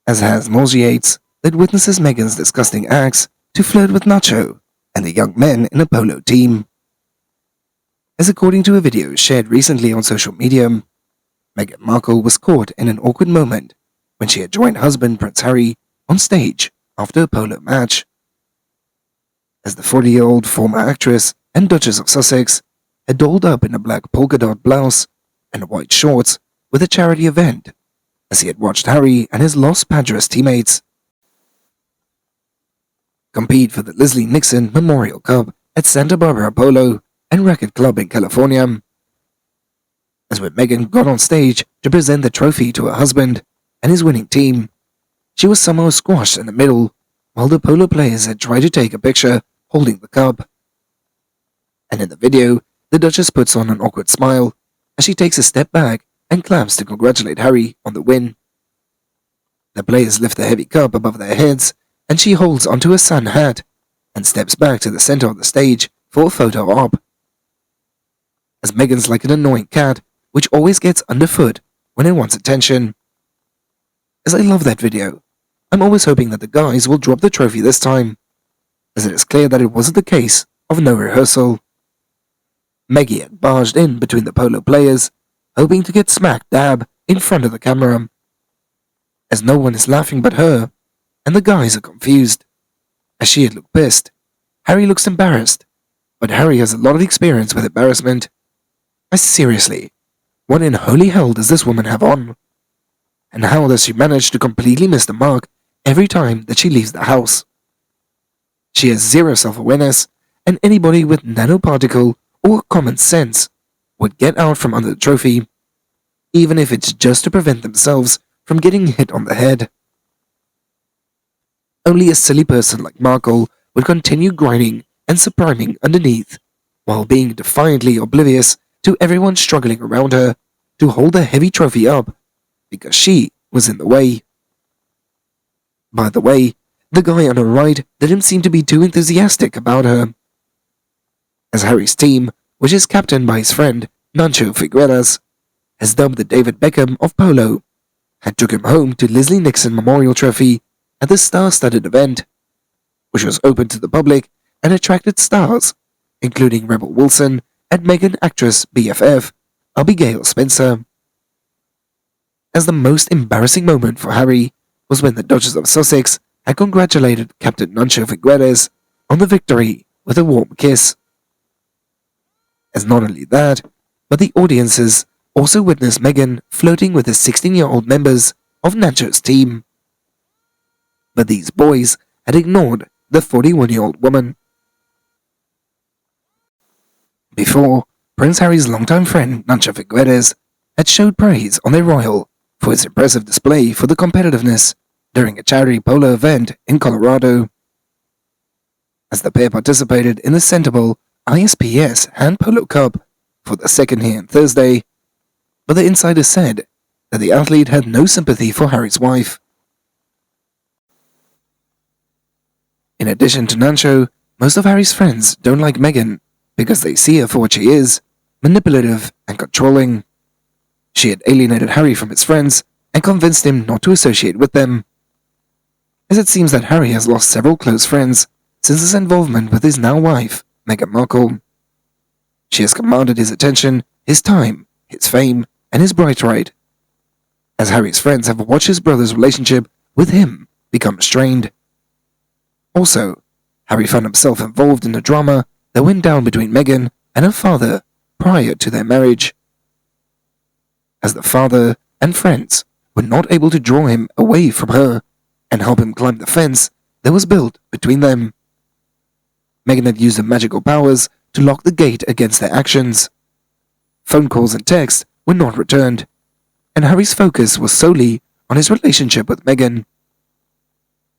as Haz nauseates that witnesses Meghan's disgusting acts to flirt with Nacho and the young men in a Polo team. As according to a video shared recently on social media, Meghan Markle was caught in an awkward moment when she had joined husband Prince Harry on stage after a polo match. As the 40-year-old former actress and Duchess of Sussex had dolled up in a black polka dot blouse and white shorts with a charity event, as he had watched Harry and his Los Padres teammates compete for the Leslie Nixon Memorial Cup at Santa Barbara Polo and Racquet Club in California. As when Meghan got on stage to present the trophy to her husband and his winning team, she was somehow squashed in the middle while the polo players had tried to take a picture holding the cup. And in the video, the Duchess puts on an awkward smile as she takes a step back and claps to congratulate Harry on the win. The players lift the heavy cup above their heads and she holds onto a sun hat and steps back to the center of the stage for a photo op. As Meghan's like an annoying cat which always gets underfoot when it wants attention. As I love that video, I'm always hoping that the guys will drop the trophy this time, as it is clear that it wasn't the case of no rehearsal. Maggie had barged in between the polo players, hoping to get smack dab in front of the camera. As no one is laughing but her, and the guys are confused. As she had looked pissed, Harry looks embarrassed, but Harry has a lot of experience with embarrassment. Seriously, what in holy hell does this woman have on? And how does she manage to completely miss the mark every time that she leaves the house? She has zero self-awareness, and anybody with nanoparticle or common sense would get out from under the trophy, even if it's just to prevent themselves from getting hit on the head. Only a silly person like Markle would continue grinding and subpriming underneath, while being defiantly oblivious to everyone struggling around her to hold the heavy trophy up, because she was in the way. By the way, the guy on her right didn't seem to be too enthusiastic about her. As Harry's team, which is captained by his friend Nacho Figueras, has dubbed the David Beckham of Polo, had took him home to Leslie Nixon Memorial Trophy at the star-studded event, which was open to the public and attracted stars, including Rebel Wilson and Meghan actress BFF Abigail Spencer. As the most embarrassing moment for Harry was when the Duchess of Sussex had congratulated Captain Nacho Figueras on the victory with a warm kiss. As not only that, but the audiences also witnessed Meghan flirting with the 16-year-old members of Nacho's team. But these boys had ignored the 41-year-old woman. Before, Prince Harry's longtime friend Nacho Figueras had showed praise on their royal for his impressive display for the competitiveness during a charity polo event in Colorado. As the pair participated in the Centable ISPS Hand Polo Cup for the second here on Thursday, but the insider said that the athlete had no sympathy for Harry's wife. In addition to Nacho, most of Harry's friends don't like Meghan because they see her for what she is, manipulative and controlling. She had alienated Harry from his friends and convinced him not to associate with them, as it seems that Harry has lost several close friends since his involvement with his now wife, Meghan Markle. She has commanded his attention, his time, his fame, and his birthright, as Harry's friends have watched his brother's relationship with him become strained. Also, Harry found himself involved in the drama that went down between Meghan and her father prior to their marriage, as the father and friends were not able to draw him away from her and help him climb the fence that was built between them. Meghan had used her magical powers to lock the gate against their actions. Phone calls and texts were not returned, and Harry's focus was solely on his relationship with Meghan.